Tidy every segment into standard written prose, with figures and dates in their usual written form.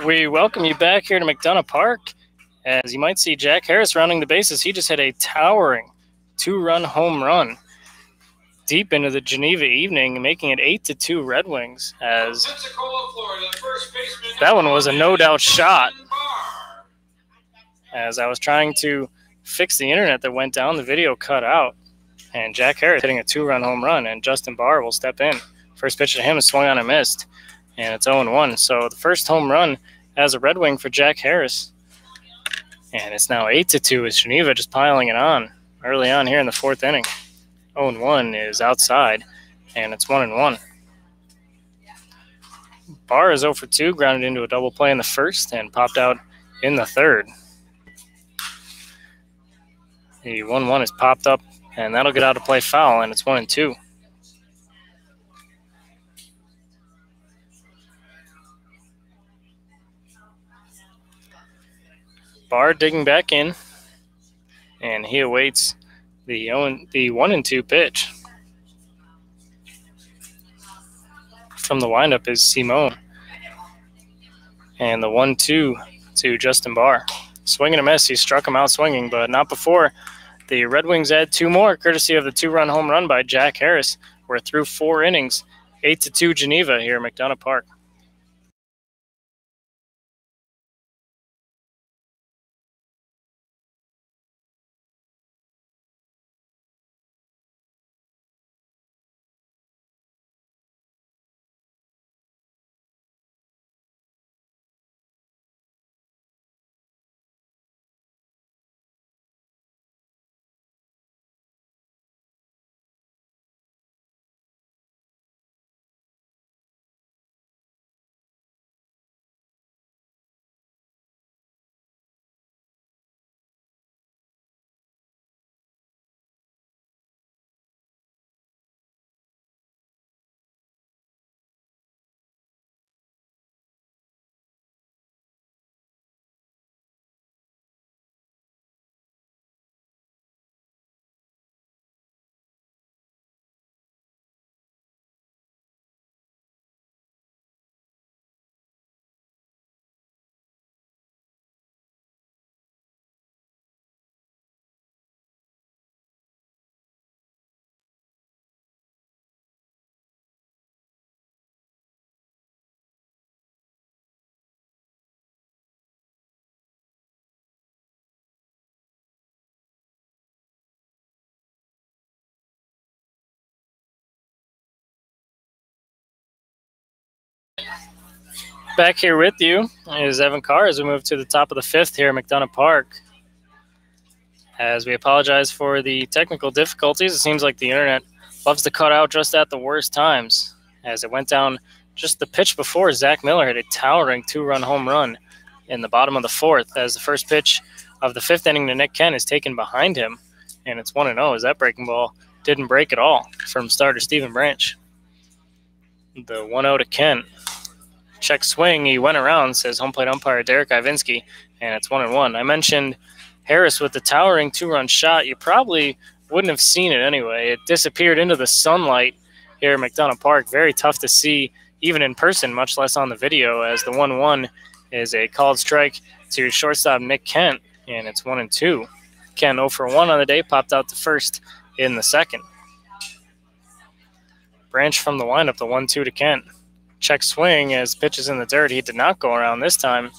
We welcome you back here to McDonough Park. As you might see, Jack Harris rounding the bases. He just hit a towering two-run home run deep into the Geneva evening, making it 8-2 Red Wings. As that one was a no-doubt shot. As I was trying to fix the internet that went down, the video cut out. And Jack Harris hitting a two-run home run, and Justin Barr will step in. First pitch to him is swung on and missed, and it's 0-1. So the first home run as a Red Wing for Jack Harris. And it's now 8-2 with Geneva just piling it on early on here in the fourth inning. 0-1 is outside, and it's 1-1. Barr is 0 for 2, grounded into a double play in the first and popped out in the third. The 1-1 is popped up, and that'll get out to play foul, and it's 1-2. Barr digging back in, and he awaits the 1-2 pitch. From the windup is Simone. And the 1-2 to Justin Barr. Swing and a miss. He struck him out swinging, but not before the Red Wings add two more, courtesy of the two-run home run by Jack Harris. We're through 4 innings, 8-2 Geneva here at McDonough Park. Back here with you is Evan Carr as we move to the top of the fifth here at McDonough Park. As we apologize for the technical difficulties, it seems like the internet loves to cut out just at the worst times. As it went down just the pitch before, Zach Miller hit a towering two-run home run in the bottom of the fourth, as the first pitch of the fifth inning to Nick Kent is taken behind him, and it's 1-0 as that breaking ball didn't break at all from starter Stephen Branch. The 1-0 to Kent. Check swing, he went around, says home plate umpire Derek Ivinski, and it's 1-1. I mentioned Harris with the towering two-run shot. You probably wouldn't have seen it anyway. It disappeared into the sunlight here at McDonough Park. Very tough to see, even in person, much less on the video, as the 1-1 is a called strike to shortstop Nick Kent, and it's 1-2. Kent 0 for 1 on the day, popped out to first in the second. Branch from the windup, the 1-2 to Kent. Check swing as pitches in the dirt. He did not go around this time,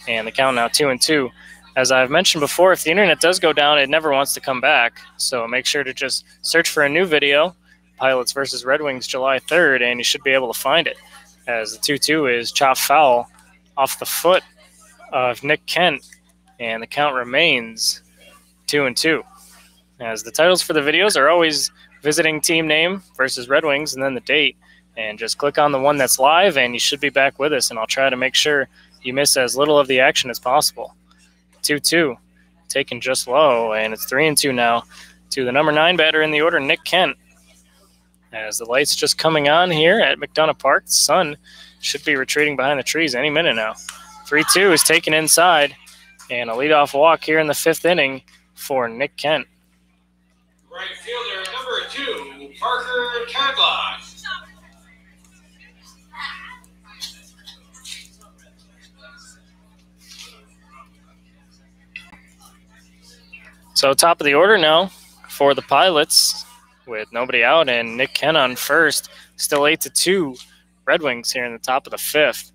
and the count now 2-2. As I've mentioned before, if the internet does go down, it never wants to come back. So make sure to just search for a new video, Pilots versus Red Wings, July 3rd, and you should be able to find it. As the 2-2 is chopped foul off the foot of Nick Kent, and the count remains 2-2. As the titles for the videos are always visiting team name versus Red Wings and then the date. And just click on the one that's live, and you should be back with us. And I'll try to make sure you miss as little of the action as possible. 2-2, taken just low, and it's 3-2 now to the number 9 batter in the order, Nick Kent. As the lights just coming on here at McDonough Park, the sun should be retreating behind the trees any minute now. 3-2 is taken inside, and a leadoff walk here in the fifth inning for Nick Kent. Right fielder number 2, Parker Cadlock. So top of the order now for the Pilots with nobody out and Nick Kent on first. Still 8-2 Red Wings here in the top of the fifth.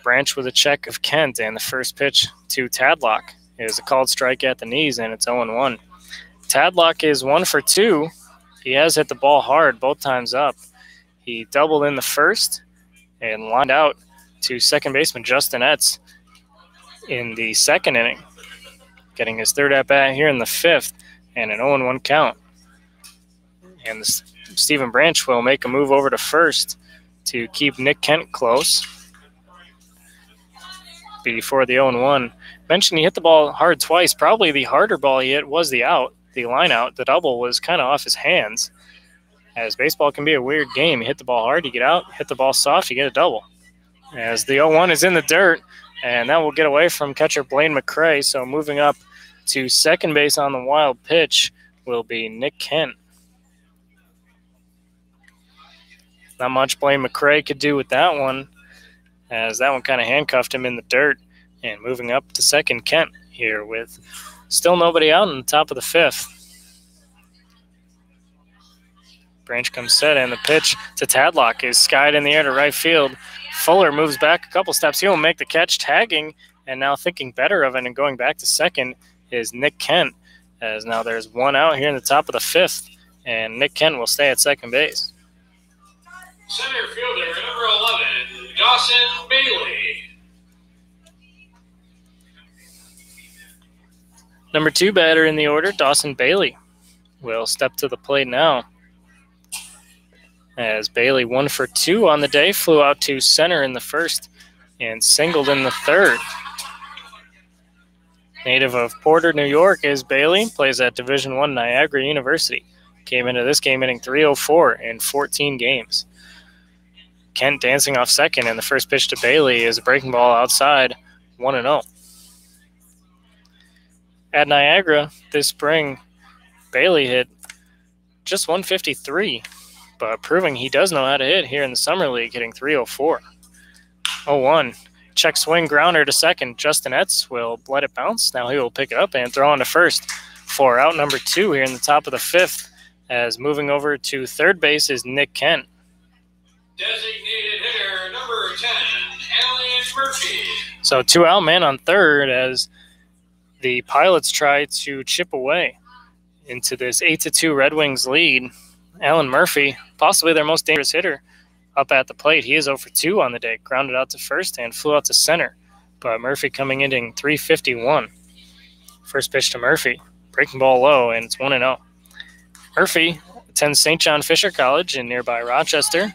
Branch with a check of Kent, and the first pitch to Tadlock is a called strike at the knees, and it's 0-1. Tadlock is 1 for 2. He has hit the ball hard both times up. He doubled in the first and lined out to second baseman Justin Etz in the second inning, getting his third at-bat here in the fifth, and an 0-1 count. And Stephen Branch will make a move over to first to keep Nick Kent close before the 0-1. Mentioned he hit the ball hard twice. Probably the harder ball he hit was the out, the line out. The double was kind of off his hands, as baseball can be a weird game. You hit the ball hard, you get out. Hit the ball soft, you get a double. As the 0-1 is in the dirt, and that will get away from catcher Blaine McCray. So moving up to second base on the wild pitch will be Nick Kent. Not much Blaine McCray could do with that one, as that one kind of handcuffed him in the dirt. And moving up to second, Kent here with still nobody out in the top of the fifth. Branch comes set, and the pitch to Tadlock is skied in the air to right field. Fuller moves back a couple steps. He will make the catch, tagging, and now thinking better of it and going back to second is Nick Kent, as now there's one out here in the top of the fifth, and Nick Kent will stay at second base. Center fielder, number 11, Dawson Bailey. Number 2 batter in the order, Dawson Bailey, will step to the plate now. As Bailey 1 for 2 on the day, flew out to center in the first and singled in the third. Native of Porter, New York, is Bailey, plays at Division I Niagara University. Came into this game hitting .304 in 14 games. Kent dancing off second, and the first pitch to Bailey is a breaking ball outside, 1-0. At Niagara this spring, Bailey hit just 153, but proving he does know how to hit here in the Summer League, hitting .304. 0-1. Check swing grounder to second. Justin Etz will let it bounce. Now he will pick it up and throw on to first for out number 2 here in the top of the fifth, as moving over to third base is Nick Kent. Designated hitter, number 10, Alan Murphy. So 2 out, man on third, as the Pilots try to chip away into this 8-2 Red Wings lead. Alan Murphy, possibly their most dangerous hitter, up at the plate. He is 0 for 2 on the day, grounded out to first and flew out to center. But Murphy coming in hitting .351. First pitch to Murphy, breaking ball low, and it's 1-0. Murphy attends St. John Fisher College in nearby Rochester.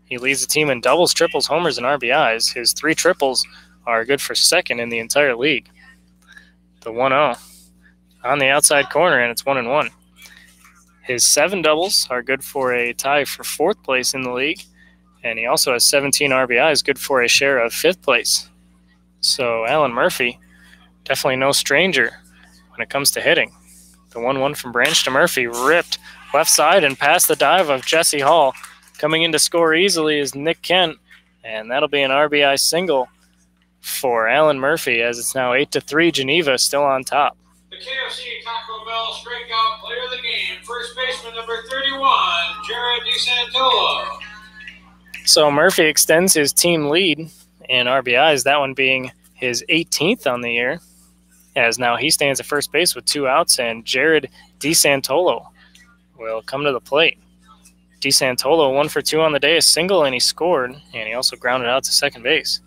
He leads the team in doubles, triples, homers, and RBIs. His 3 triples are good for second in the entire league. The 1-0 on the outside corner, and it's 1-1. His 7 doubles are good for a tie for 4th place in the league, and he also has 17 RBIs, good for a share of 5th place. So Alan Murphy, definitely no stranger when it comes to hitting. The 1-1 from Branch to Murphy, ripped left side and past the dive of Jesse Hall. Coming in to score easily is Nick Kent, and that'll be an RBI single for Alan Murphy, as it's now 8-3, Geneva still on top. The KFC Taco Bell strikeout player of the game, first baseman number 31, Jared DeSantolo. So Murphy extends his team lead in RBIs, that one being his 18th on the year, as now he stands at first base with 2 outs, and Jared DeSantolo will come to the plate. DeSantolo 1 for 2 on the day, a single, and he scored, and he also grounded out to second base.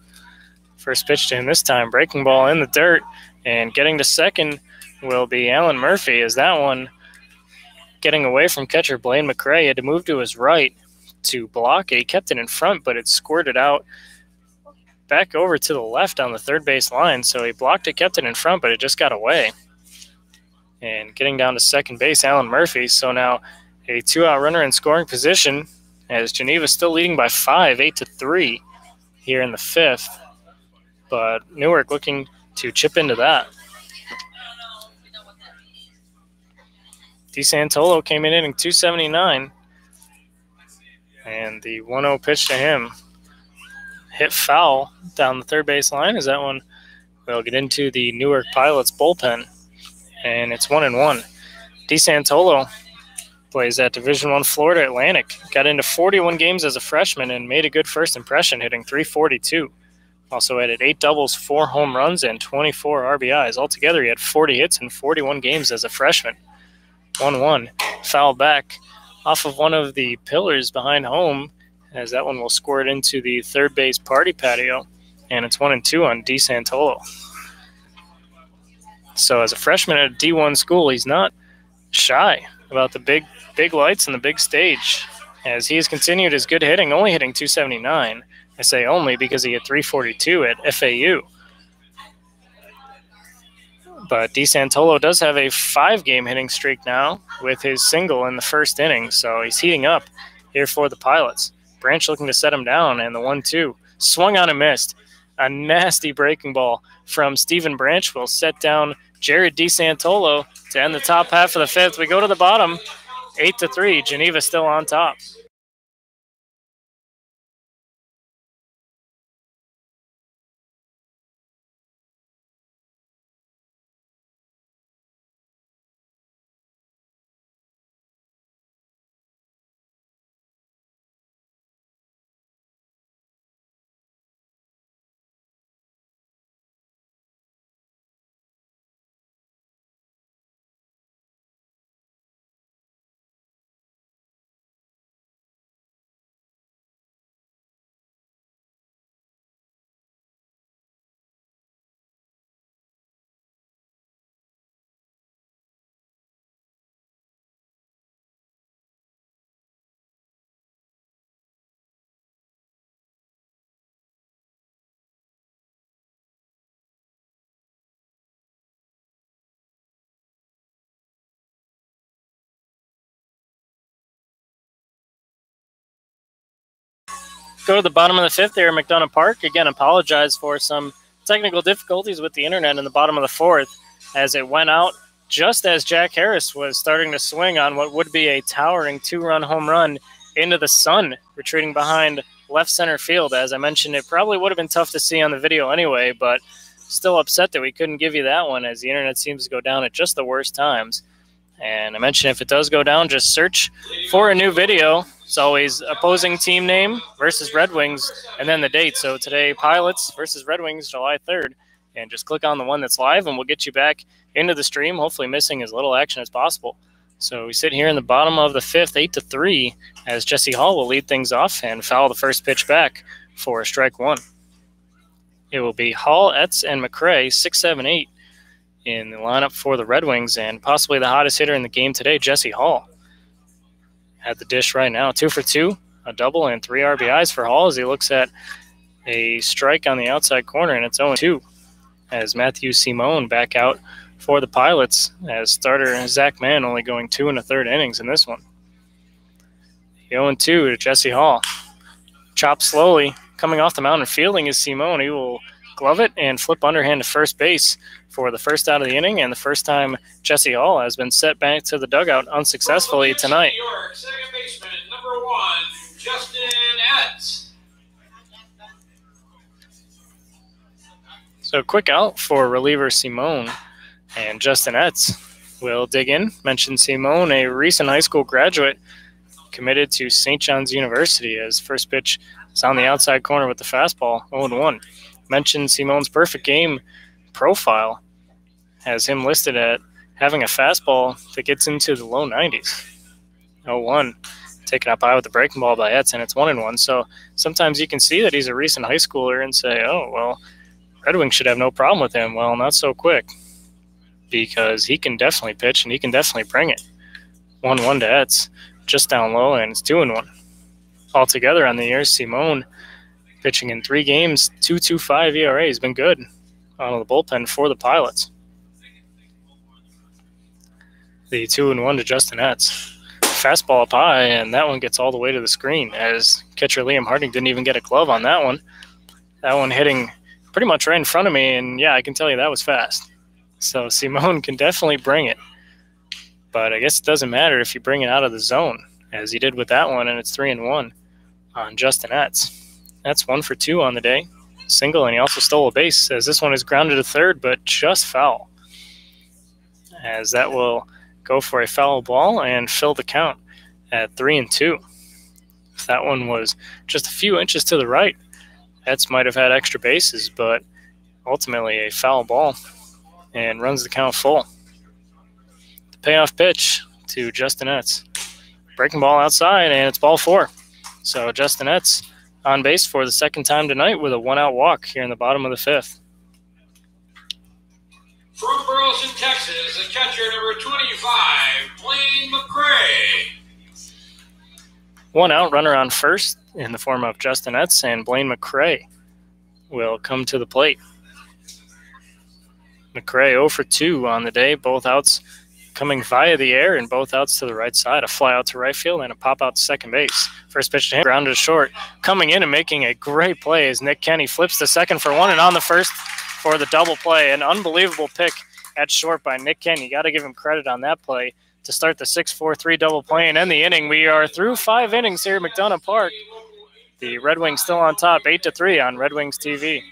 First pitch to him this time, breaking ball in the dirt, and getting to second will be Alan Murphy, as that one getting away from catcher Blaine McCray. He had to move to his right to block it. He kept it in front, but it squirted out back over to the left on the third base line. So he blocked it, kept it in front, but it just got away. And getting down to second base, Alan Murphy. So now a 2-out runner in scoring position, as Geneva still leading by 5, 8-3 here in the fifth. But Newark looking to chip into that. DeSantolo came in hitting .279, and the 1-0 pitch to him hit foul down the third base line, as that one will get into the Newark Pilots bullpen. and it's 1-1. DeSantolo plays at Division I Florida Atlantic. Got into 41 games as a freshman and made a good first impression, hitting .342. Also added 8 doubles, 4 home runs, and 24 RBIs. Altogether, he had 40 hits in 41 games as a freshman. 1-1. Foul back off of one of the pillars behind home, as that one will squirt into the third base party patio. And it's 1-2 on DeSantolo. So as a freshman at a D1 school, he's not shy about the big lights and the big stage, as he has continued his good hitting, only hitting .279. I say only because he hit .342 at FAU. But DeSantolo does have a 5-game hitting streak now with his single in the first inning, so he's heating up here for the Pilots. Branch looking to set him down, and the 1-2 swung on and missed. A nasty breaking ball from Stephen Branch will set down Jared DeSantolo to end the top half of the 5th. We go to the bottom, 8-3. Geneva still on top. Go to the bottom of the 5th there at McDonough Park. Again, apologize for some technical difficulties with the internet in the bottom of the 4th, as it went out just as Jack Harris was starting to swing on what would be a towering 2-run home run into the sun, retreating behind left center field. As I mentioned, it probably would have been tough to see on the video anyway, but still upset that we couldn't give you that one, as the internet seems to go down at just the worst times. And I mentioned if it does go down, just search for a new video. It's always opposing team name versus Red Wings, and then the date. So today, Pilots versus Red Wings, July 3rd. And just click on the one that's live, and we'll get you back into the stream, hopefully missing as little action as possible. So we sit here in the bottom of the 5th, 8-3, as Jesse Hall will lead things off and foul the first pitch back for strike 1. It will be Hall, Etz, and McCray, 6, 7, 8. In the lineup for the Red Wings, and possibly the hottest hitter in the game today, Jesse Hall. At the dish right now, 2 for 2, a double, and 3 RBIs for Hall as he looks at a strike on the outside corner, and it's 0-2 as Matthew Simone back out for the Pilots, as starter Zach Mann only going 2 1/3 innings in this one. 0-2 to Jesse Hall. Chopped slowly, coming off the mound and fielding is Simone. He will glove it and flip underhand to first base for the first out of the inning, and the first time Jesse Hall has been set back to the dugout unsuccessfully tonight. New York, second baseman, number 1, Justin Etz. So quick out for reliever Simone, and Justin Etz will dig in. Mentioned Simone, a recent high school graduate, committed to St. John's University, as first pitch is on the outside corner with the fastball, 0-1. Mentioned Simone's perfect game profile has him listed at having a fastball that gets into the low 90s. 0-1, taken up high with the breaking ball by Etz, and it's 1-1. So sometimes you can see that he's a recent high schooler and say, oh, well, Red Wings should have no problem with him. Well, not so quick, because he can definitely pitch and he can definitely bring it. 1-1 to Etz, just down low, and it's 2-1. Altogether on the year, Simone pitching in 3 games, 2.25 ERA. Has been good out of the bullpen for the Pilots. The 2-1 to Justin Etz. Fastball up high, and that one gets all the way to the screen, as catcher Liam Harding didn't even get a glove on that one. That one hitting pretty much right in front of me, and yeah, I can tell you that was fast. So Simone can definitely bring it. But I guess it doesn't matter if you bring it out of the zone, as he did with that one, and it's 3-1 on Justin Etz. That's 1 for 2 on the day. Single, and he also stole a base, as this one is grounded to third, but just foul. as that will go for a foul ball and fill the count at 3-2. If that one was just a few inches to the right, Etz might have had extra bases, but ultimately a foul ball and runs the count full. The payoff pitch to Justin Etz. Breaking ball outside, and it's ball 4. So Justin Etz on base for the second time tonight with a 1-out walk here in the bottom of the 5th. From Burleson, Texas, the catcher number 25, Blaine McCray. 1 out, runner on first in the form of Justin Etz, and Blaine McCray will come to the plate. McCray 0 for 2 on the day, both outs coming via the air and both outs to the right side. A fly out to right field and a pop out to second base. First pitch to him, grounded to short. Coming in and making a great play as Nick Kenny flips to second for 1 and on the first for the double play. An unbelievable pick at short by Nick Kenny. You got to give him credit on that play to start the 6-4-3 double play and end the inning. We are through 5 innings here at McDonough Park. The Red Wings still on top, 8-3 on Red Wings TV.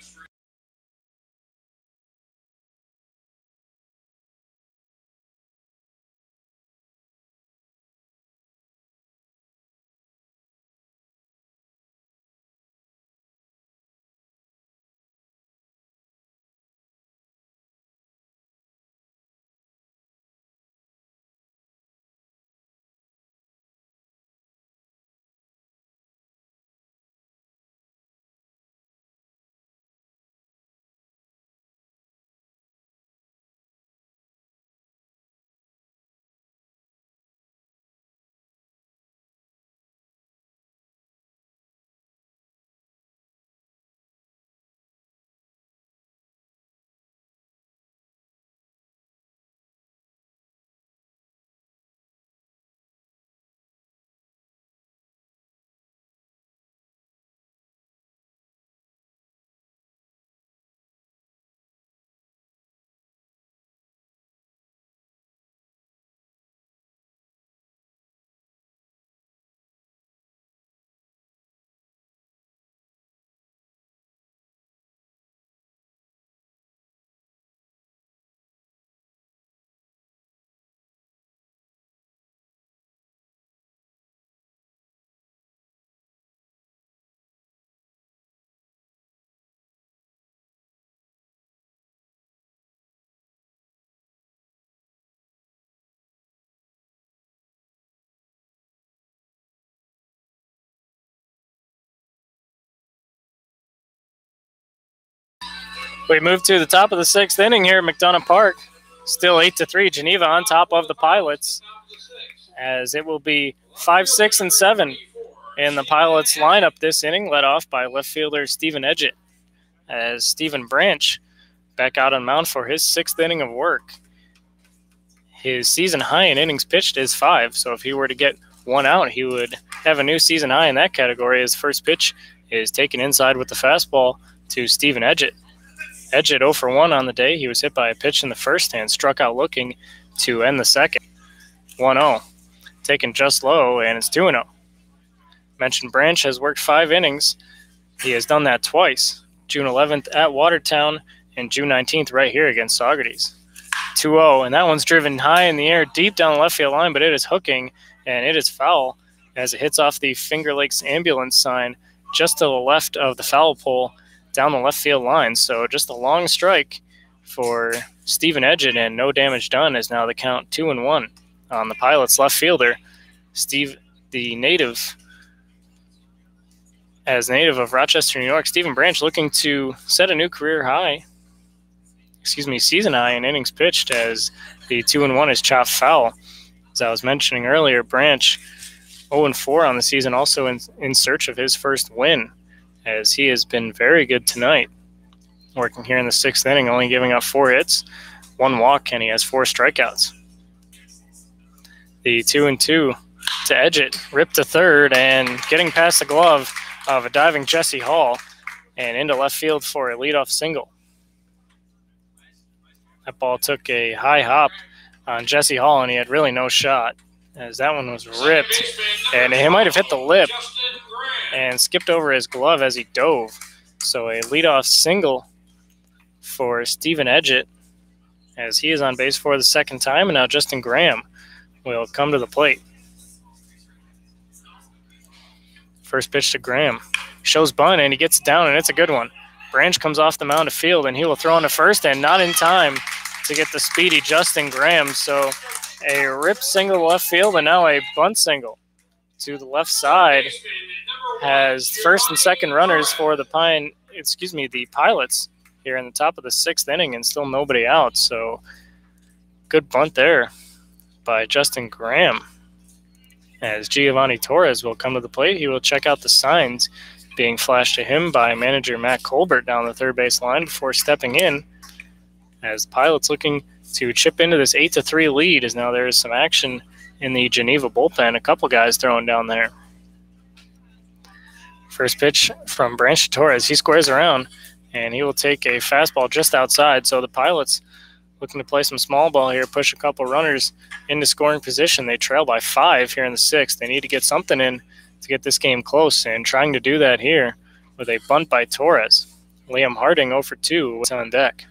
We move to the top of the 6th inning here at McDonough Park. Still 8-3, Geneva on top of the Pilots, as it will be 5, 6, and 7 in the Pilots lineup this inning, led off by left fielder Stephen Edgett, as Stephen Branch back out on mound for his 6th inning of work. His season high in innings pitched is 5, so if he were to get 1 out, he would have a new season high in that category. His first pitch is taken inside with the fastball to Stephen Edgett. Edgett 0 for 1 on the day. He was hit by a pitch in the first and struck out looking to end the second. 1-0. Taken just low, and it's 2-0. Mentioned Branch has worked 5 innings. He has done that twice. June 11th at Watertown and June 19th right here against Saugerties. 2-0, and that one's driven high in the air deep down the left field line, but it is hooking, and it is foul as it hits off the Finger Lakes ambulance sign just to the left of the foul pole down the left field line. So just a long strike for Stephen Edgett, and no damage done, is now the count 2-1 on the Pilots left fielder. Steve, the native of Rochester, New York, Stephen Branch looking to set a new season high in innings pitched, as the 2-1 is chopped foul. As I was mentioning earlier, Branch 0-4 on the season, also in search of his first win, as he has been very good tonight, working here in the 6th inning, only giving up 4 hits, 1 walk, and he has 4 strikeouts. The 2-2 to Edgett, ripped to third, and getting past the glove of a diving Jesse Hall, and into left field for a leadoff single. That ball took a high hop on Jesse Hall, and he had really no shot, as that one was ripped, and he might have hit the lip and skipped over his glove as he dove. So a leadoff single for Stephen Edgett, as he is on base for the second time, and now Justin Graham will come to the plate. First pitch to Graham. Shows bunt, and he gets it down, and it's a good one. Branch comes off the mound to field, and he will throw into first, and not in time to get the speedy Justin Graham. So a rip single to left field, and now a bunt single to the left side has first and second runners for the Pilots here in the top of the sixth inning, and still nobody out. So good bunt there by Justin Graham. As Giovanni Torres will come to the plate, he will check out the signs being flashed to him by manager Matt Colbert down the third base line before stepping in. As Pilots looking to chip into this 8-3 lead, as now there is some action in the Geneva bullpen. A couple guys throwing down there. First pitch from Branch to Torres. He squares around, and he will take a fastball just outside. So the Pilots looking to play some small ball here, push a couple runners into scoring position. They trail by 5 here in the sixth. They need to get something in to get this game close, and trying to do that here with a bunt by Torres. Liam Harding 0 for 2 was on deck.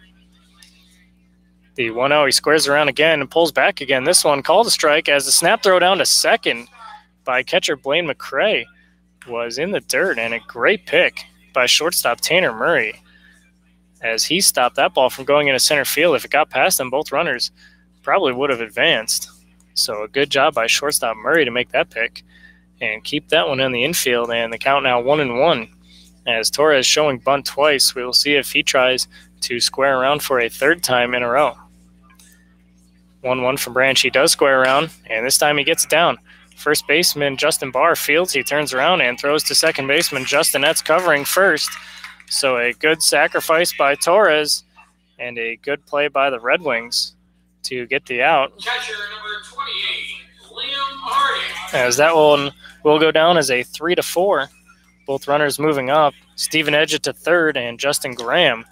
The 1-0, he squares around again and pulls back again. This one called a strike as the snap throw down to second by catcher Blaine McCray was in the dirt, and a great pick by shortstop Tanner Murray as he stopped that ball from going into center field. If it got past them, both runners probably would have advanced. So a good job by shortstop Murray to make that pick and keep that one in the infield, and the count now 1-1. As Torres showing bunt twice, we will see if he tries to square around for a third time in a row. 1-1 from Branch. He does square around, and this time he gets it down. First baseman Justin Barr fields. He turns around and throws to second baseman Justin Etz covering first. So a good sacrifice by Torres and a good play by the Red Wings to get the out. Catcher number 28, Liam Harding. As that one will go down as a 3-4. Both runners moving up. Stephen Edgett to third and Justin Graham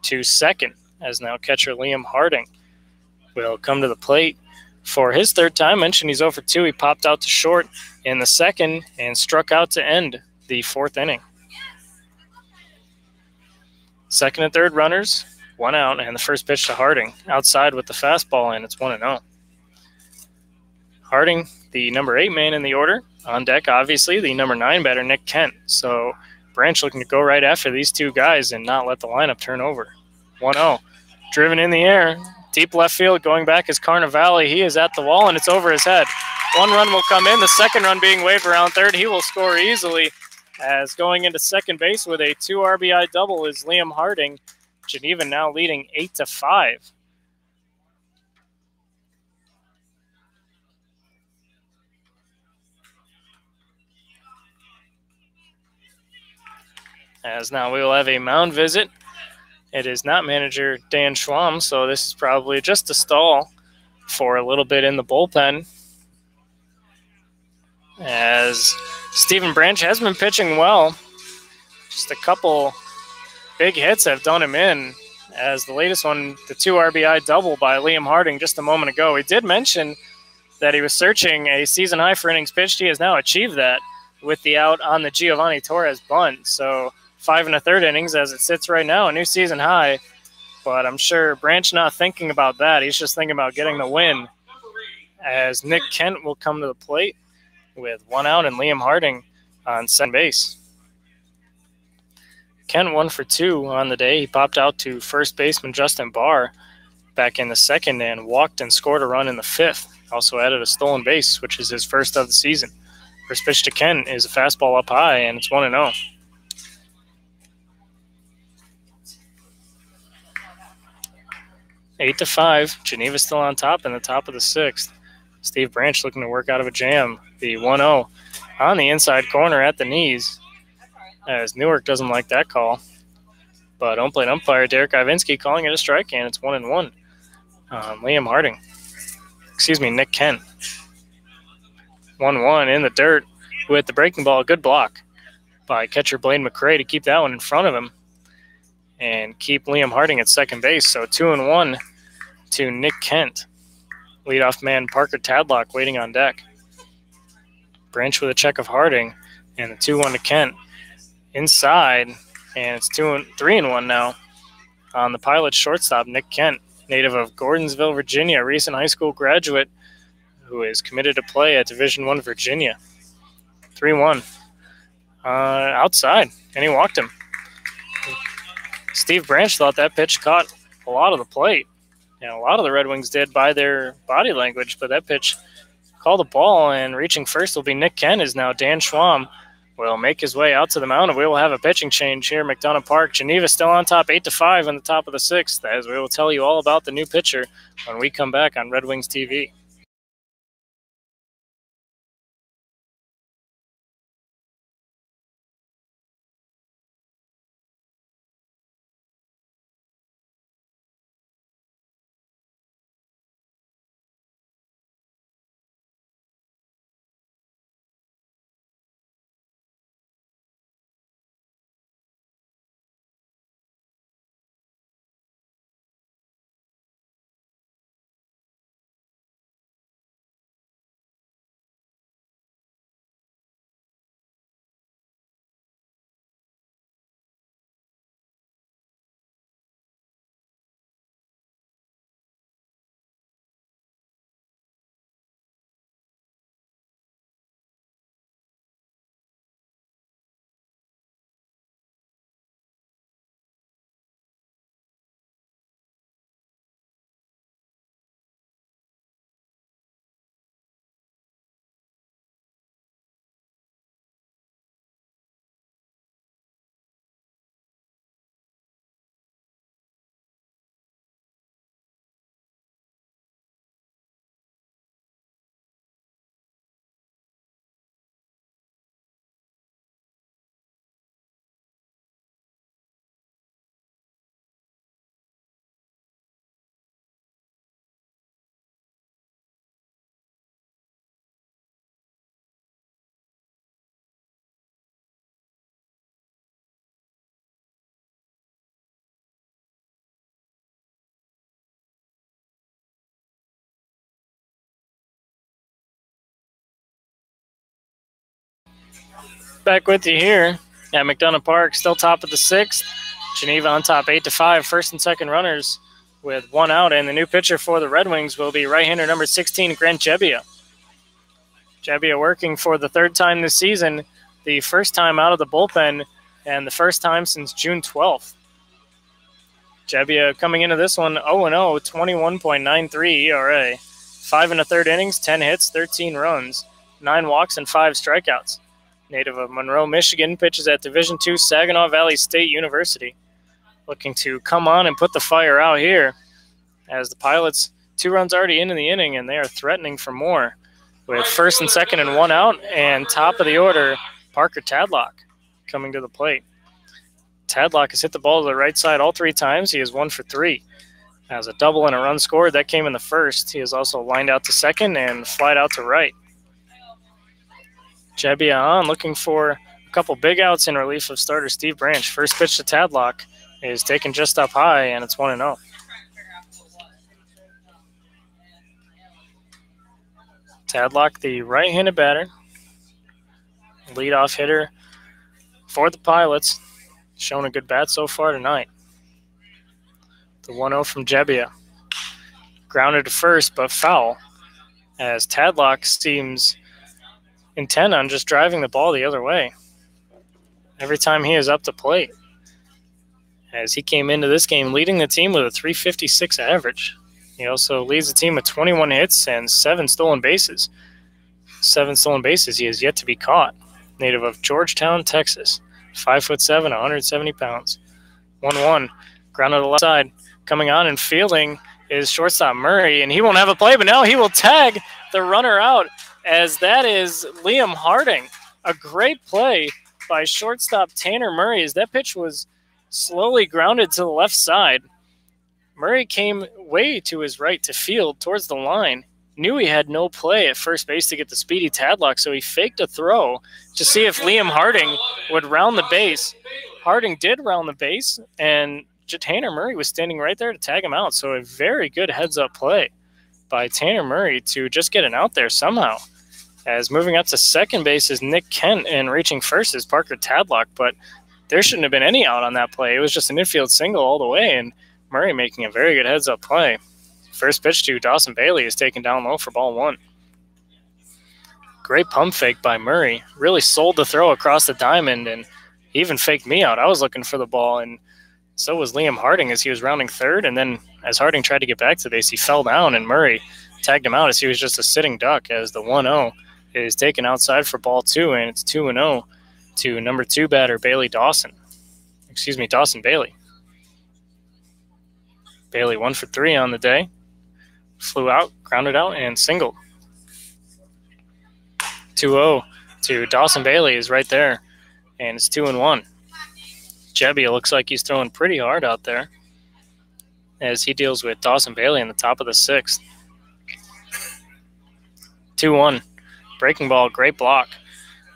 to second, as now catcher Liam Harding will come to the plate for his third time. Mentioned he's 0 for 2. He popped out to short in the second and struck out to end the fourth inning. Second and third runners, 1 out, and the first pitch to Harding. Outside with the fastball, and it's 1-0. Harding, the number 8 man in the order. On deck, obviously, the number 9 batter, Nick Kent. So Branch looking to go right after these two guys and not let the lineup turn over. 1-0. Driven in the air. Deep left field, going back is Carnevale. He is at the wall, and it's over his head. 1 run will come in. The second run being waved around third. He will score easily, as going into second base with a 2 RBI double is Liam Harding. Geneva now leading 8-5. As now we will have a mound visit. It is not manager Dan Schwam, so this is probably just a stall for a little bit in the bullpen, as Stephen Branch has been pitching well. Just a couple big hits have done him in, as the latest one, the 2 RBI double by Liam Harding just a moment ago. He did mention that he was searching a season high for innings pitched. He has now achieved that with the out on the Giovanni Torres bunt. So 5 1/3 innings as it sits right now, a new season high. But I'm sure Branch not thinking about that. He's just thinking about getting the win, as Nick Kent will come to the plate with 1 out and Liam Harding on second base. Kent 1 for 2 on the day. He popped out to first baseman Justin Barr back in the second and walked and scored a run in the fifth. Also added a stolen base, which is his first of the season. First pitch to Kent is a fastball up high, and it's 1-0. Eight to 5. Geneva still on top in the top of the sixth. Steve Branch looking to work out of a jam. The 1-0 on the inside corner at the knees, as Newark doesn't like that call. But home-plate umpire Derek Ivinski calling it a strike, and it's 1-1. Liam Harding. Nick Kent. 1-1 in the dirt with the breaking ball. Good block by catcher Blaine McCray to keep that one in front of him and keep Liam Harding at second base. So 2-1 to Nick Kent. Leadoff man Parker Tadlock waiting on deck. Branch with a check of Harding, and the 2-1 to Kent. Inside, and it's 3-1 now on the Pilot shortstop, Nick Kent. native of Gordonsville, Virginia, a recent high school graduate who is committed to play at Division I Virginia. 3-1. Outside, and he walked him. Steve Branch thought that pitch caught a lot of the plate. And a lot of the Red Wings did by their body language, but that pitch called the ball, and reaching first will be Nick Kent, as now Dan Schwam will make his way out to the mound, and we will have a pitching change here at McDonough Park. Geneva still on top 8-5 in the top of the sixth, as we will tell you all about the new pitcher when we come back on Red Wings TV. Back with you here at McDonough Park, still top of the sixth. Geneva on top 8-5, first and second runners with one out, and the new pitcher for the Red Wings will be right-hander number 16, Grant Gebbia. Gebbia working for the third time this season, the first time out of the bullpen, and the first time since June 12th. Gebbia coming into this one 0-0, 21.93 ERA. 5 1/3 innings, 10 hits, 13 runs, 9 walks, and 5 strikeouts. Native of Monroe, Michigan, pitches at Division II Saginaw Valley State University. Looking to come on and put the fire out here, as the Pilots, 2 runs already into the inning, and they are threatening for more. With first and second and one out, and top of the order, Parker Tadlock coming to the plate. Tadlock has hit the ball to the right side all 3 times. He is 1 for 3. Has a double and a run scored. That came in the first. He is also lined out to second and flied out to right. Gebbia on, looking for a couple big outs in relief of starter Steve Branch. First pitch to Tadlock is taken just up high, and it's 1-0. Tadlock, the right-handed batter, leadoff hitter for the Pilots, shown a good bat so far tonight. The 1-0 from Gebbia. Grounded to first, but foul, as Tadlock seems intent on just driving the ball the other way every time he is up to plate, as he came into this game leading the team with a .356 average. He also leads the team with 21 hits and 7 stolen bases. 7 stolen bases he has yet to be caught. Native of Georgetown, Texas. 5'7", 170 pounds. 1-1. Ground to the left side. Coming on and fielding is shortstop Murray, and he won't have a play, but now he will tag the runner out, as that is Liam Harding. A great play by shortstop Tanner Murray, as that pitch was slowly grounded to the left side. Murray came way to his right to field towards the line. Knew he had no play at first base to get the speedy Tadlock, so he faked a throw to see if Liam Harding would round the base. Harding did round the base, and Tanner Murray was standing right there to tag him out. So a very good heads-up play by Tanner Murray to just get an out there somehow. As moving up to second base is Nick Kent, and reaching first is Parker Tadlock, but there shouldn't have been any out on that play. It was just an infield single all the way, and Murray making a very good heads-up play. First pitch to Dawson Bailey is taken down low for ball 1. Great pump fake by Murray. Really sold the throw across the diamond, and he even faked me out. I was looking for the ball, and so was Liam Harding as he was rounding third. And then as Harding tried to get back to the base, he fell down, and Murray tagged him out as he was just a sitting duck, as the 1-0 is taken outside for ball 2, and it's 2-0 to number 2 batter Dawson Bailey. Bailey 1 for 3 on the day. Flew out, grounded out, and singled. 2-0 to Dawson Bailey is right there, and it's 2-1. Gebbia looks like he's throwing pretty hard out there as he deals with Dawson Bailey in the top of the 6th. 2-1. Breaking ball, great block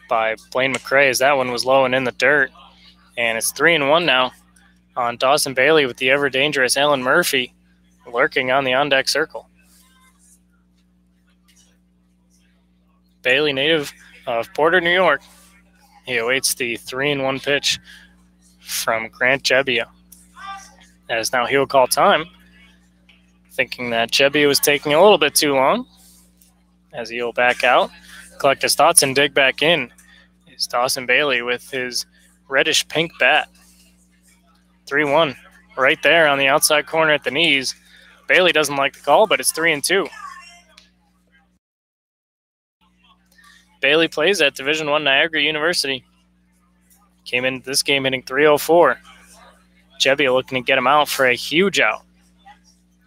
by Blaine McCray as that one was low and in the dirt. And it's 3-1 now on Dawson Bailey with the ever-dangerous Alan Murphy lurking on the on-deck circle. Bailey, native of Porter, New York. He awaits the 3-1 pitch from Grant Gebbia, as now he'll call time, thinking that Gebbia was taking a little bit too long, as he'll back out, collect his thoughts, and dig back in. Is Dawson Bailey with his reddish-pink bat. 3-1, right there on the outside corner at the knees. Bailey doesn't like the call, but it's 3-2. Bailey plays at Division I Niagara University. Came into this game hitting .304. Gebbia looking to get him out for a huge out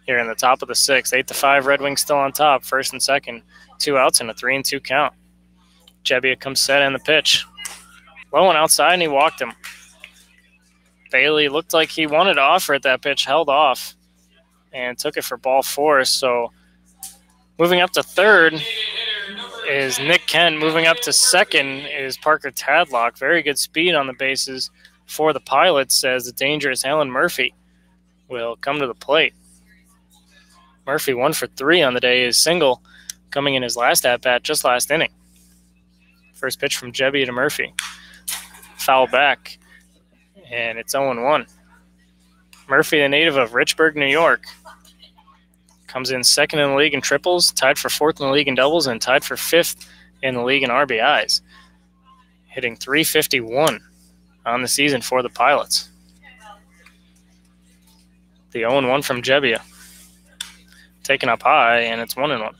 here in the top of the 6th. 8-5, Red Wings still on top, first and second. 2 outs and a 3-2 count. Gebbia comes set in the pitch. Low and outside, and he walked him. Bailey looked like he wanted to offer at that pitch, held off, and took it for ball 4. So moving up to third is Nick Kent. Moving up to second is Parker Tadlock. Very good speed on the bases for the Pilots as the dangerous Alan Murphy will come to the plate. Murphy 1 for 3 on the day, is single coming in his last at-bat, just last inning. First pitch from Gebbia to Murphy. Foul back, and it's 0-1. Murphy, the native of Richburg, New York, comes in second in the league in triples, tied for 4th in the league in doubles, and tied for 5th in the league in RBIs. Hitting .351 on the season for the Pilots. The 0-1 from Gebbia. Taken up high, and it's 1-1.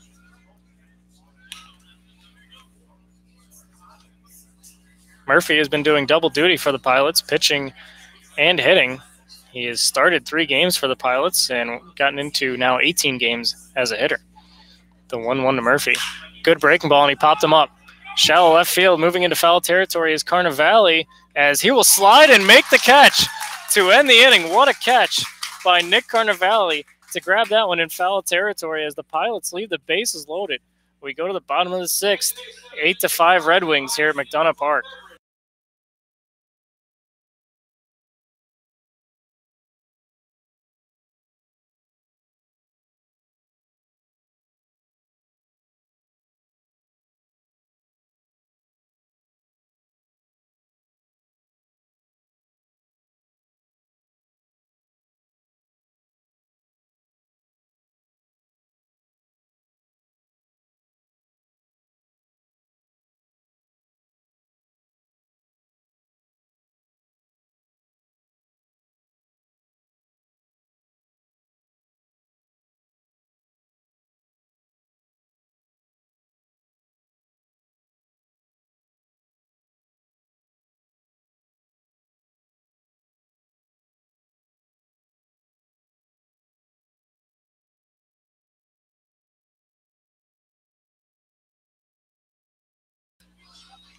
Murphy has been doing double duty for the Pilots, pitching and hitting. He has started 3 games for the Pilots and gotten into now 18 games as a hitter. The 1-1 to Murphy. Good breaking ball, and he popped him up. Shallow left field, moving into foul territory is Carnevale, as he will slide and make the catch to end the inning. What a catch by Nick Carnevale to grab that one in foul territory as the Pilots leave the bases loaded. We go to the bottom of the 6th, 8-5 Red Wings here at McDonough Park.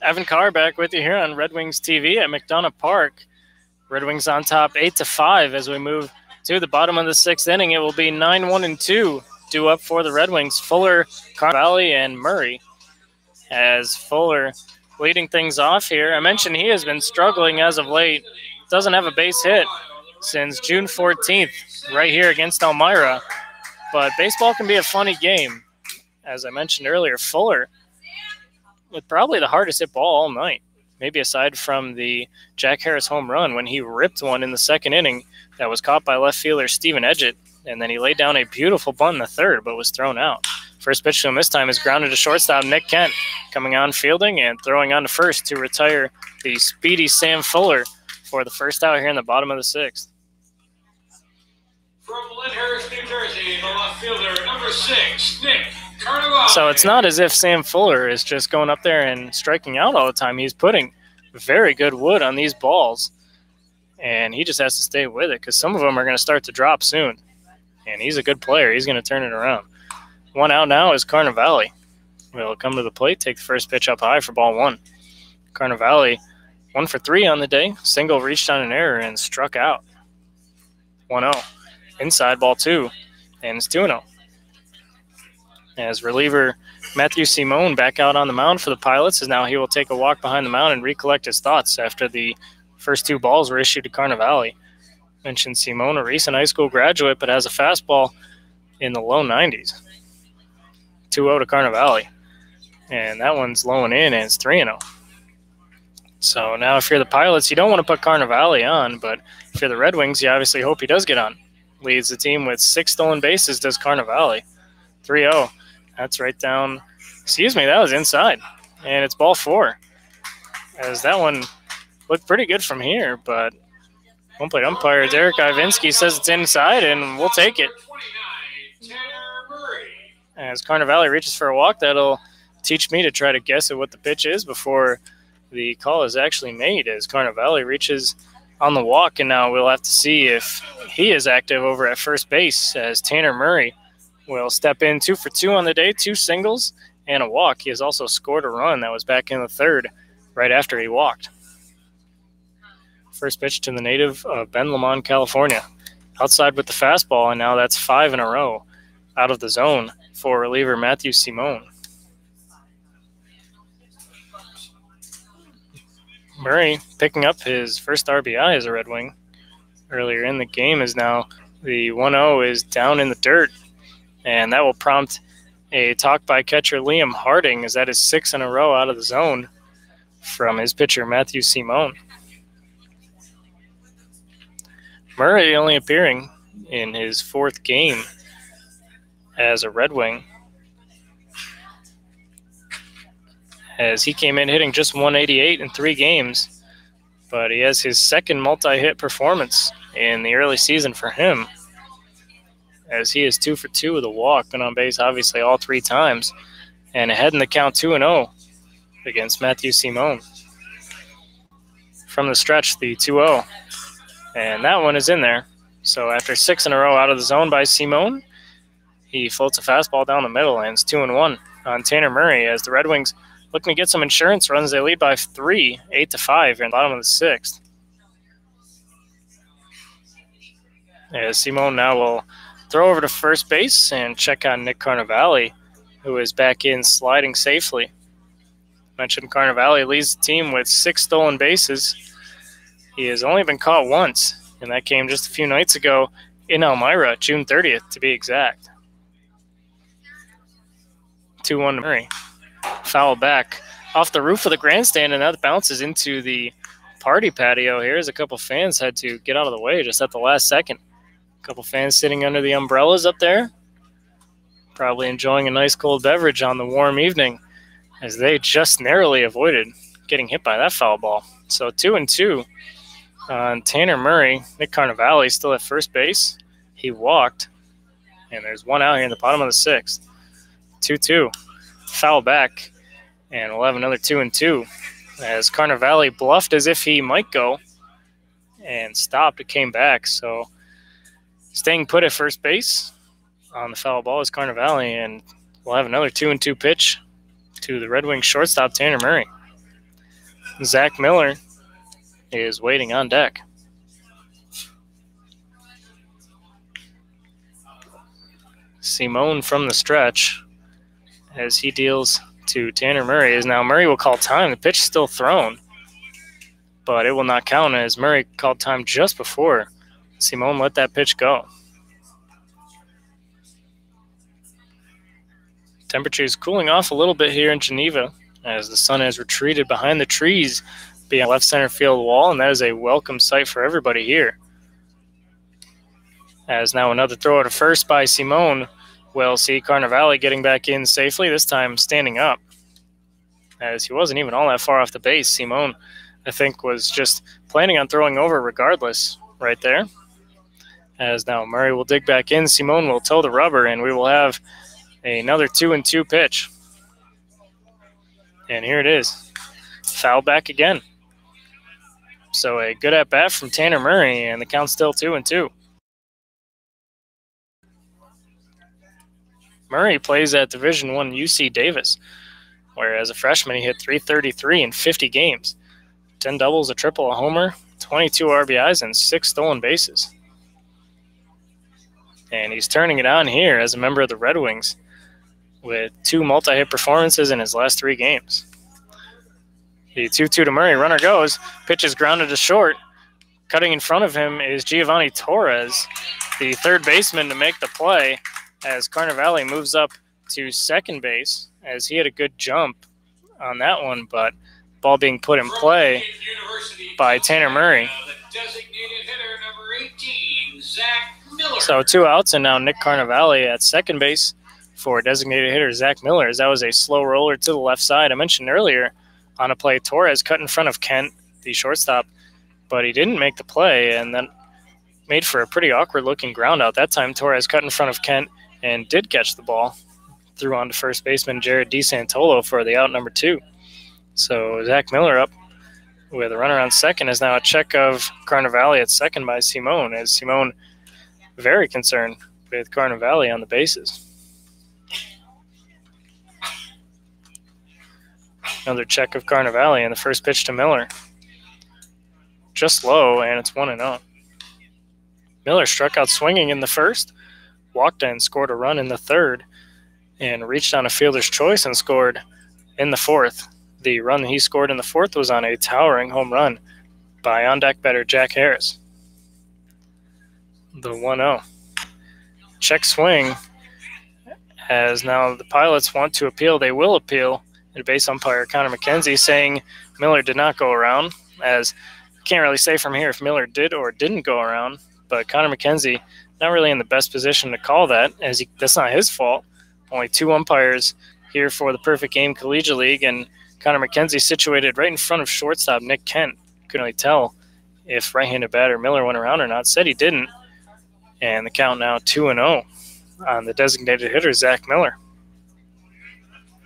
Evan Carr back with you here on Red Wings TV at McDonough Park. Red Wings on top 8-5 as we move to the bottom of the 6th inning. It will be 9-1-2 due up for the Red Wings. Fuller, Carnevale, and Murray, as Fuller leading things off here. I mentioned he has been struggling as of late. Doesn't have a base hit since June 14th right here against Elmira. But baseball can be a funny game. As I mentioned earlier, Fuller with probably the hardest hit ball all night. maybe aside from the Jack Harris home run when he ripped one in the second inning that was caught by left fielder Stephen Edgett, and then he laid down a beautiful bunt in the third but was thrown out. First pitch to him this time is grounded to shortstop Nick Kent, coming on fielding and throwing on to first to retire the speedy Sam Fuller for the first out here in the bottom of the sixth. From Lyndhurst, New Jersey, the left fielder, number 6, Nick Carnevale. So it's not as if Sam Fuller is just going up there and striking out all the time. He's putting very good wood on these balls, and he just has to stay with it because some of them are going to start to drop soon. And he's a good player. He's going to turn it around. One out now is Carnevale. Will come to the plate, take the first pitch up high for ball one. Carnevale, 1 for 3 on the day. Single reached on an error and struck out. 1-0. Inside ball 2, and it's 2-0. As reliever Matthew Simone back out on the mound for the Pilots, as now he will take a walk behind the mound and recollect his thoughts after the first 2 balls were issued to Carnevale. Mentioned Simone, a recent high school graduate, but has a fastball in the low 90s. 2-0 to Carnevale. And that one's low and in, and it's 3-0. So now if you're the Pilots, you don't want to put Carnevale on, but if you're the Red Wings, you obviously hope he does get on. Leads the team with 6 stolen bases, does Carnevale. 3-0. That's right down. Excuse me, that was inside. And it's ball 4. As that one looked pretty good from here, but home plate umpire Derek Ivinsky says it's inside, and we'll take it. As Carnevale reaches for a walk, that'll teach me to try to guess at what the pitch is before the call is actually made, as Carnevale reaches on the walk, and now we'll have to see if he is active over at first base, as Tanner Murray will step in 2 for 2 on the day, 2 singles and a walk. He has also scored a run that was back in the third right after he walked. First pitch to the native of Ben Lomond, California. Outside with the fastball, and now that's 5 in a row out of the zone for reliever Matthew Simone. Murray picking up his first RBI as a Red Wing earlier in the game, is now the 1-0 is down in the dirt, and that will prompt a talk by catcher Liam Harding, as that is 6 in a row out of the zone from his pitcher Matthew Simone. Murray only appearing in his 4th game as a Red Wing, as he came in hitting just 188 in 3 games, but he has his 2nd multi-hit performance in the early season for him, as he is 2 for 2 with a walk, been on base obviously all 3 times, and ahead in the count 2-0 against Matthew Simone. From the stretch, the 2-0, and that one is in there. So after 6 in a row out of the zone by Simone, he floats a fastball down the middle, and it's 2-1 on Tanner Murray, as the Red Wings looking to get some insurance runs. They lead by 3, 8-5 here in the bottom of the 6th. As Simone now will throw over to first base and check on Nick Carnevale, who is back in sliding safely. Mentioned Carnevale leads the team with 6 stolen bases. He has only been caught once, and that came just a few nights ago in Elmira, June 30th to be exact. 2-1 to Murray. Foul back off the roof of the grandstand, and that bounces into the party patio here, as a couple fans had to get out of the way just at the last second. A couple fans sitting under the umbrellas up there, probably enjoying a nice cold beverage on the warm evening, as they just narrowly avoided getting hit by that foul ball. So 2-2 on Tanner Murray. Nick Carnevale still at first base. He walked, and there's 1 out here in the bottom of the 6th. 2-2. Foul back, and we'll have another 2-2 as Carnevale bluffed as if he might go and stopped. It came back, so staying put at first base on the foul ball is Carnevale, and we'll have another 2-2 pitch to the Red Wings shortstop Tanner Murray. Zach Miller is waiting on deck. Simone from the stretch, as he deals to Tanner Murray, as now Murray will call time. The pitch is still thrown, but it will not count, as Murray called time just before Simone let that pitch go. Temperature is cooling off a little bit here in Geneva. as the sun has retreated behind the trees beyond the left center field wall, and that is a welcome sight for everybody here. As now another throw to first by Simone will see Carnevale getting back in safely, this time standing up, as he wasn't even all that far off the base. Simone, I think, was just planning on throwing over regardless right there. As now Murray will dig back in, Simone will toe the rubber, and we will have another 2-2 pitch. And here it is. Foul back again. So a good at bat from Tanner Murray, and the count's still 2-2. Murray plays at Division I UC Davis, where as a freshman he hit .333 in 50 games. 10 doubles, a triple, a homer, 22 RBIs, and 6 stolen bases. And he's turning it on here as a member of the Red Wings with 2 multi-hit performances in his last 3 games. The 2-2 to Murray, runner goes, pitch is grounded to short. Cutting in front of him is Giovanni Torres, the third baseman, to make the play, as Carnevale moves up to second base, as he had a good jump on that one, but ball being put in play by Tanner Murray. So 2 outs, and now Nick Carnevale at second base for designated hitter Zach Miller, as that was a slow roller to the left side. I mentioned earlier on a play, Torres cut in front of Kent, the shortstop, but he didn't make the play, and then made for a pretty awkward-looking ground out. That time, Torres cut in front of Kent and did catch the ball. Threw on to first baseman Jared DeSantolo for the out number 2. So Zach Miller up with a runner on second is now a check of Carnevale at second by Simone, as Simone very concerned with Carnevale on the bases. Another check of Carnevale, and the first pitch to Miller. Just low, and it's 1-0. Miller struck out swinging in the first, walked and scored a run in the third, and reached on a fielder's choice and scored in the fourth. The run he scored in the fourth was on a towering home run by on-deck batter Jack Harris. The 1-0. Check swing, as now the Pilots want to appeal. They will appeal. And base umpire Connor McKenzie saying Miller did not go around, as can't really say from here if Miller did or didn't go around, but Connor McKenzie not really in the best position to call that, as that's not his fault. Only 2 umpires here for the Perfect Game Collegiate League, and Connor McKenzie situated right in front of shortstop Nick Kent. Couldn't really tell if right-handed batter Miller went around or not. Said he didn't, and the count now 2-0 on the designated hitter Zach Miller.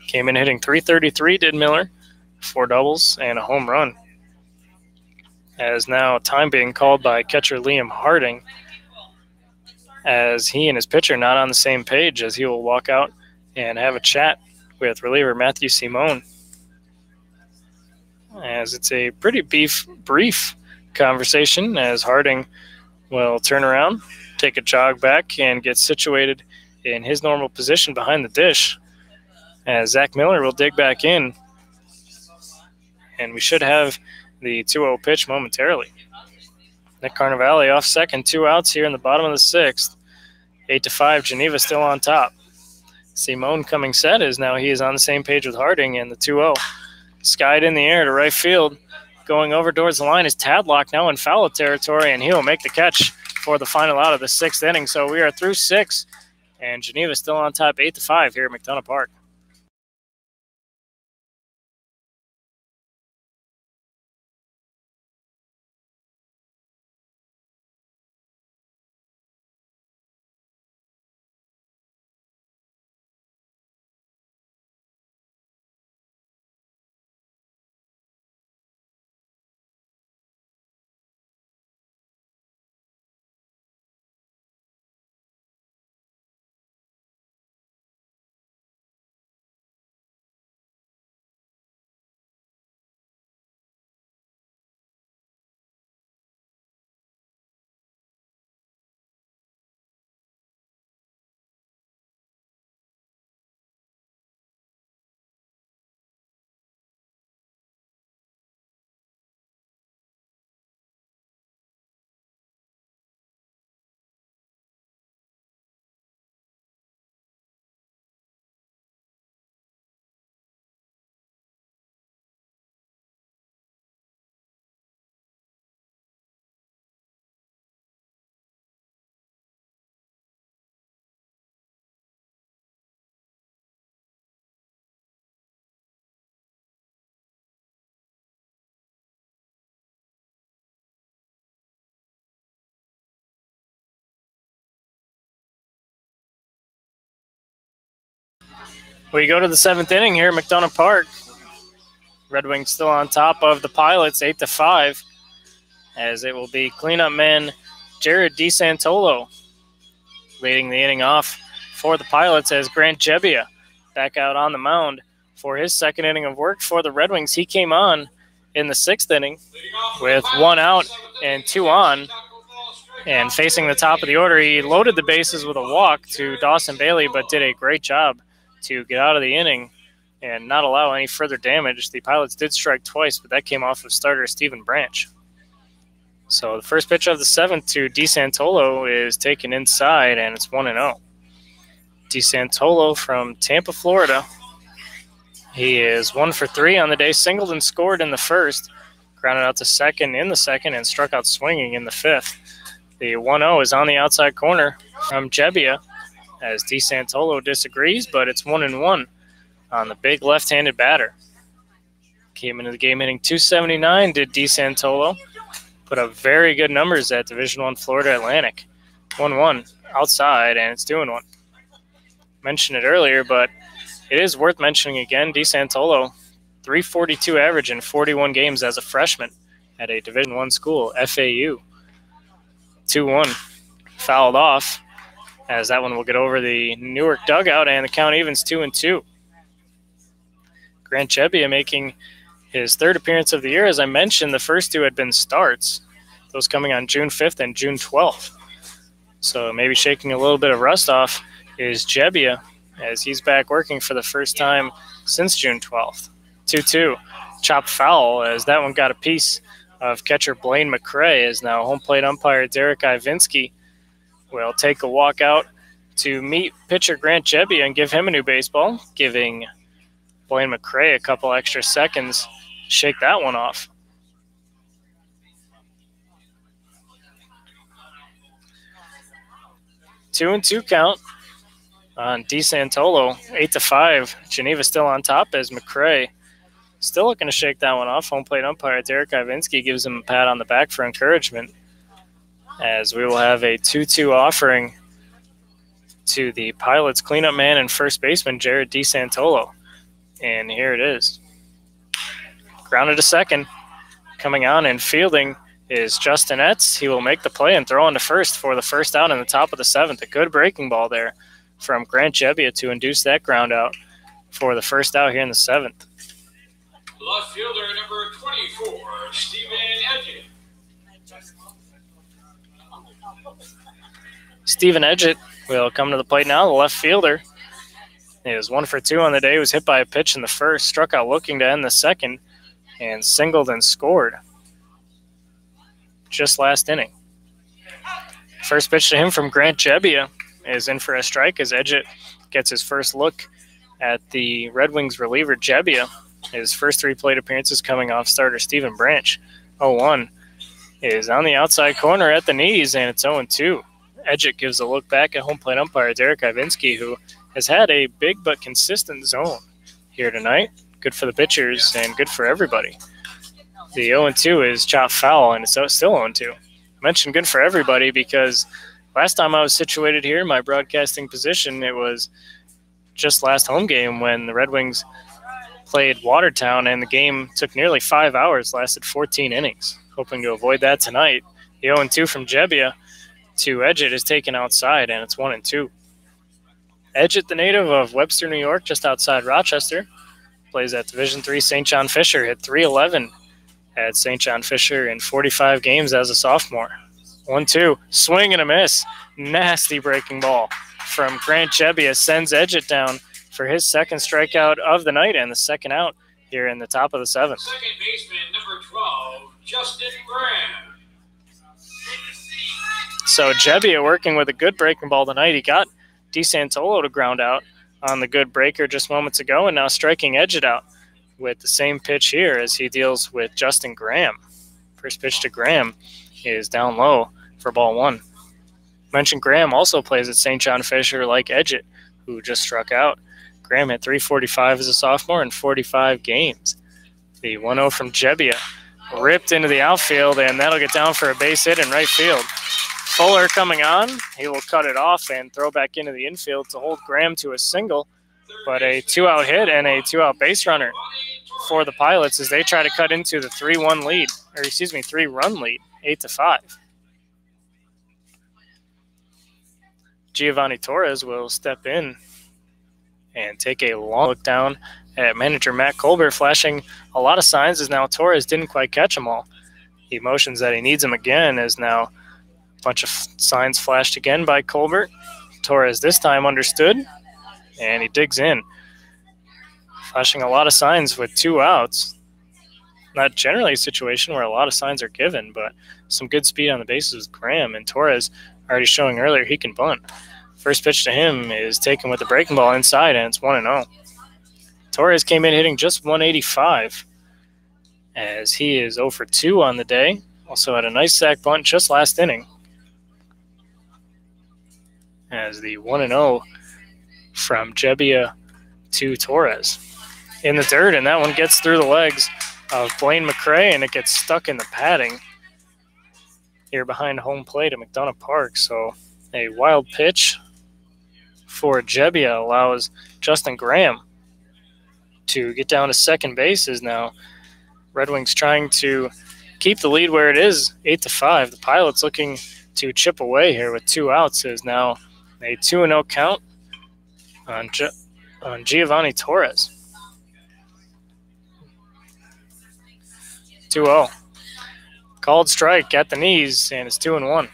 Came in hitting .333, did Miller, 4 doubles and a home run. As now time being called by catcher Liam Harding, as he and his pitcher not on the same page, as he will walk out and have a chat with reliever Matthew Simone. As it's a pretty brief conversation, as Harding will turn around, take a jog back, and get situated in his normal position behind the dish, as Zach Miller will dig back in, and we should have the 2-0 pitch momentarily. Nick Carnevale off second, 2 outs here in the bottom of the 6th. 8-5, Geneva still on top. Simone coming set, as now he is on the same page with Harding, and the 2-0. Skied in the air to right field. Going over towards the line is Tadlock, now in foul territory, and he will make the catch for the final out of the 6th inning. So we are through 6, and Geneva still on top 8-5 here at McDonough Park. We go to the 7th inning here at McDonough Park. Red Wings still on top of the Pilots, 8-5, as it will be cleanup man Jared DeSantolo leading the inning off for the Pilots as Grant Gebbia back out on the mound for his second inning of work for the Red Wings. He came on in the 6th inning with 1 out and 2 on. And facing the top of the order, he loaded the bases with a walk to Dawson Bailey, but did a great job to get out of the inning and not allow any further damage. The Pilots did strike twice, but that came off of starter Stephen Branch. So the first pitch of the 7th to DeSantolo is taken inside, and it's 1-0. DeSantolo from Tampa, Florida. He is 1 for 3 on the day, singled and scored in the first, grounded out to second in the second, and struck out swinging in the 5th. The 1-0 is on the outside corner from Gebbia as DeSantolo disagrees, but it's 1-1 on the big left-handed batter. Came into the game hitting .279, did DeSantolo. Put up very good numbers at Division I Florida Atlantic. 1-1 outside, and it's 2-1. Mentioned it earlier, but it is worth mentioning again. DeSantolo, .342 average in 41 games as a freshman at a Division I school, FAU. 2-1 fouled off, as that one will get over the Newark dugout, and the count evens 2-2. Grant Gebbia making his 3rd appearance of the year. As I mentioned, the first 2 had been starts, those coming on June 5th and June 12th. So maybe shaking a little bit of rust off is Gebbia, as he's back working for the first time since June 12th. 2-2, chopped foul, as that one got a piece of catcher Blaine McCray, as now home plate umpire Derek Ivinski will take a walk out to meet pitcher Grant Gebbia and give him a new baseball, giving Blaine McCray a couple extra seconds. Shake that one off. Two and 2 count on DeSantolo, 8-5. Geneva still on top as McCray still looking to shake that one off. Home plate umpire Derek Ivinski gives him a pat on the back for encouragement, as we will have a 2-2 offering to the Pilots cleanup man and first baseman Jared DeSantolo. And here it is. Grounded to second. Coming on and fielding is Justin Etz. He will make the play and throw on to first for the first out in the top of the 7th. A good breaking ball there from Grant Gebbia to induce that ground out for the first out here in the 7th. Left fielder number 24, Stephen Edgett. Stephen Edgett will come to the plate now, the left fielder. He was 1 for 2 on the day, was hit by a pitch in the first, struck out looking to end the second, and singled and scored just last inning. First pitch to him from Grant Gebbia is in for a strike as Edgett gets his first look at the Red Wings reliever Gebbia. His first 3 plate appearances coming off starter Stephen Branch. 0-1 is on the outside corner at the knees, and it's 0-2. Edgett gives a look back at home plate umpire Derek Ivinski, who has had a big but consistent zone here tonight. Good for the pitchers and good for everybody. The 0-2 is chopped foul, and it's still 0-2. I mentioned good for everybody because last time I was situated here in my broadcasting position, it was just last home game when the Red Wings played Watertown, and the game took nearly 5 hours, lasted 14 innings. Hoping to avoid that tonight. The 0-2 from Gebbia to Edgett is taken outside, and it's 1-2. Edgett, the native of Webster, New York, just outside Rochester, plays at Division III St. John Fisher, hit .311 at St. John Fisher in 45 games as a sophomore. 1-2, swing and a miss. Nasty breaking ball from Grant Gebbia sends Edgett down for his second strikeout of the night and the second out here in the top of the 7th. Second baseman, number 12, Justin Graham. So Gebbia working with a good breaking ball tonight. He got DeSantolo to ground out on the good breaker just moments ago, and now striking Edgett out with the same pitch here as he deals with Justin Graham. First pitch to Graham is down low for ball 1. Mentioned Graham also plays at St. John Fisher like Edgett, who just struck out. Graham hit .345 as a sophomore in 45 games. The 1-0 from Gebbia ripped into the outfield, and that'll get down for a base hit in right field. Fuller coming on. He will cut it off and throw back into the infield to hold Graham to a single but a 2-out hit and a 2-out base runner for the Pilots as they try to cut into the 3-1 lead, or 3-run lead, 8-5. Giovanni Torres will step in and take a long look down at manager Matt Colbert, flashing a lot of signs as now Torres didn't quite catch them all. He motions that he needs them again as now a bunch of signs flashed again by Colbert. Torres this time understood, and he digs in, flashing a lot of signs with 2 outs. Not generally a situation where a lot of signs are given, but some good speed on the bases with Graham, and Torres already showing earlier he can bunt. First pitch to him is taken with the breaking ball inside, and it's 1-0. Torres came in hitting just 185 as he is 0 for 2 on the day. Also had a nice sac bunt just last inning. As the 1-0 from Gebbia to Torres. In the dirt, and that one gets through the legs of Blaine McCray, and it gets stuck in the padding here behind home plate at McDonough Park. So a wild pitch for Gebbia allows Justin Graham to get down to second base. Is now Red Wings trying to keep the lead where it is, 8-5. The Pilots looking to chip away here with 2 outs. Is now a 2-0 count on Giovanni Torres. 2-0. Called strike at the knees, and it's 2-1.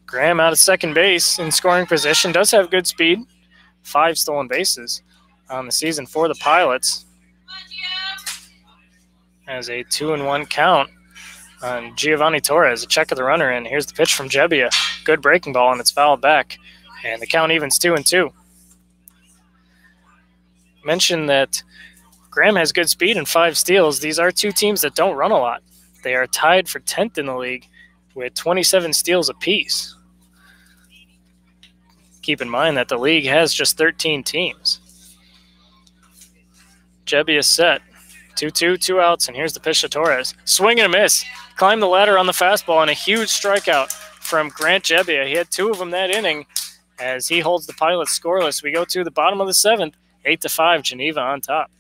Graham out of second base in scoring position, does have good speed. 5 stolen bases on the season for the Pilots. As a 2-1 count on Giovanni Torres. A check of the runner, and here's the pitch from Gebbia. Good breaking ball, and it's fouled back. And the count evens 2-2. Mentioned that Graham has good speed and 5 steals. These are 2 teams that don't run a lot. They are tied for 10th in the league with 27 steals apiece. Keep in mind that the league has just 13 teams. Gebbia set. 2-2, 2 outs, and here's the pitch to Torres. Swing and a miss. Climbed the ladder on the fastball, and a huge strikeout from Grant Gebbia. He had 2 of them that inning as he holds the Pilots scoreless. We go to the bottom of the 7th, 8-5, Geneva on top.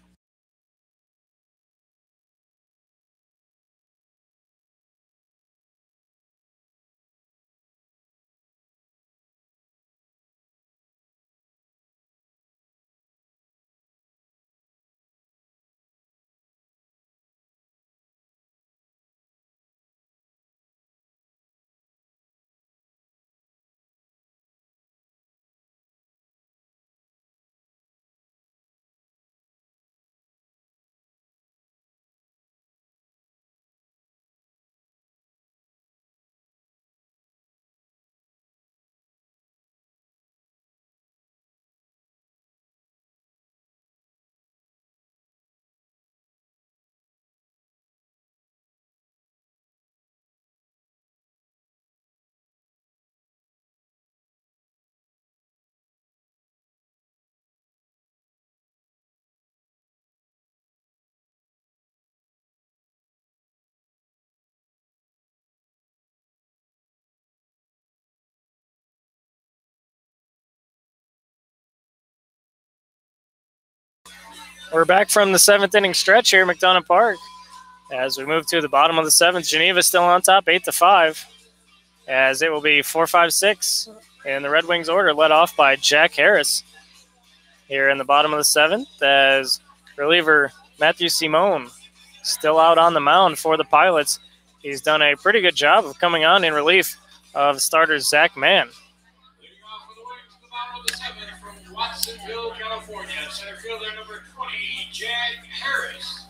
We're back from the 7th inning stretch here at McDonough Park. As we move to the bottom of the 7th, Geneva still on top, 8-5. As it will be 4-5-6 in the Red Wings order, led off by Jack Harris. Here in the bottom of the 7th, as reliever Matthew Simone still out on the mound for the Pilots. He's done a pretty good job of coming on in relief of starter Zach Mann. Leading off for the Wings to the bottom of the 7th from Watsonville, California, center fielder number 20, Jack Harris.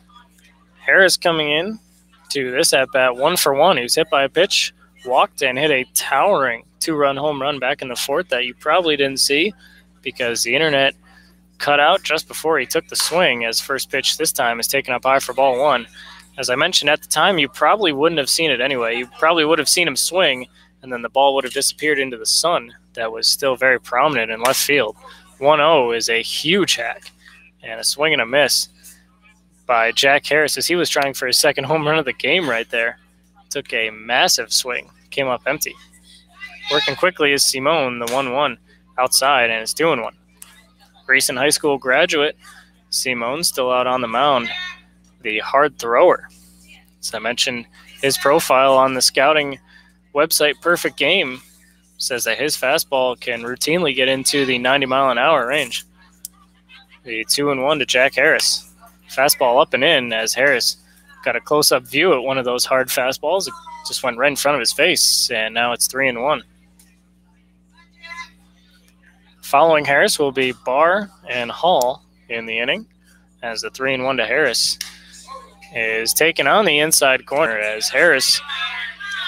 Harris coming in to this at-bat, 1 for 1. He was hit by a pitch, walked, and hit a towering 2-run home run back in the 4th that you probably didn't see because the internet cut out just before he took the swing, as first pitch this time is taken up high for ball 1. As I mentioned at the time, you probably wouldn't have seen it anyway. You probably would have seen him swing, and then the ball would have disappeared into the sun that was still very prominent in left field. 1-0 is a huge hack, and a swing and a miss by Jack Harris as he was trying for his second home run of the game right there. Took a massive swing, came up empty. Working quickly is Simone, the 1-1 outside, and it's 2-1. recent high school graduate. Simone still out on the mound, the hard thrower. As I mentioned, his profile on the scouting website Perfect Game says that his fastball can routinely get into the 90-mile-an-hour range. The 2-1 to Jack Harris. Fastball up and in as Harris got a close-up view at one of those hard fastballs. It just went right in front of his face, and now it's 3-1. Following Harris will be Barr and Hall in the inning, as the 3-1 to Harris is taken on the inside corner, as Harris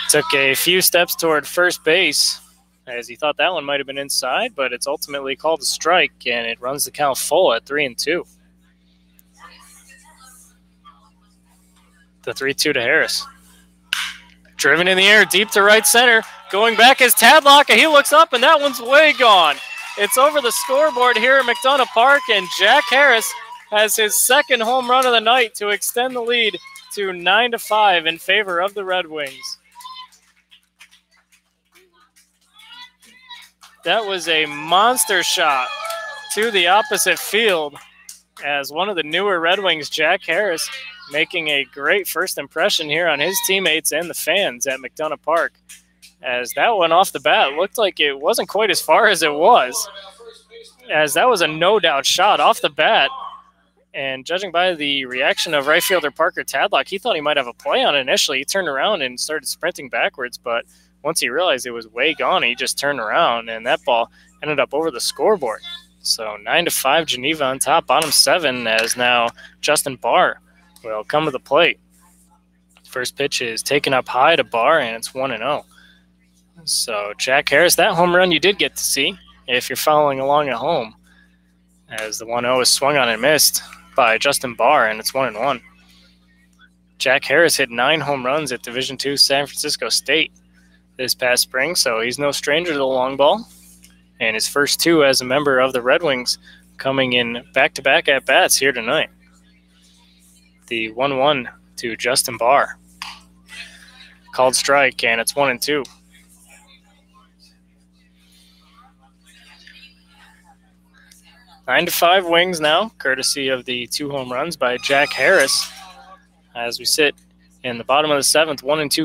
took a few steps toward first base as he thought that one might have been inside, but it's ultimately called a strike, and it runs the count full at 3-2. The 3-2 to Harris. Driven in the air, deep to right center. Going back is Tadlock, and he looks up, and that one's way gone. It's over the scoreboard here at McDonough Park, and Jack Harris has his second home run of the night to extend the lead to 9-5 in favor of the Red Wings. That was a monster shot to the opposite field, as one of the newer Red Wings, Jack Harris, making a great first impression here on his teammates and the fans at McDonough Park. As that one off the bat looked like it wasn't quite as far as it was, as that was a no-doubt shot off the bat. And judging by the reaction of right fielder Parker Tadlock, he thought he might have a play on it initially. He turned around and started sprinting backwards, but once he realized it was way gone, he just turned around, and that ball ended up over the scoreboard. So 9-5, Geneva on top, bottom 7, as now Justin Barr will come to the plate. First pitch is taken up high to Barr, and it's 1-0. So Jack Harris, that home run you did get to see if you're following along at home, as the 1-0 is swung on and missed by Justin Barr, and it's 1-1. Jack Harris hit 9 home runs at Division II San Francisco State this past spring, so he's no stranger to the long ball. And his first 2 as a member of the Red Wings coming in back-to-back at-bats here tonight. The 1-1 to Justin Barr. Called strike, and it's 1-2. 9-5 Wings now, courtesy of the 2 home runs by Jack Harris, as we sit in the bottom of the 7th, 1-2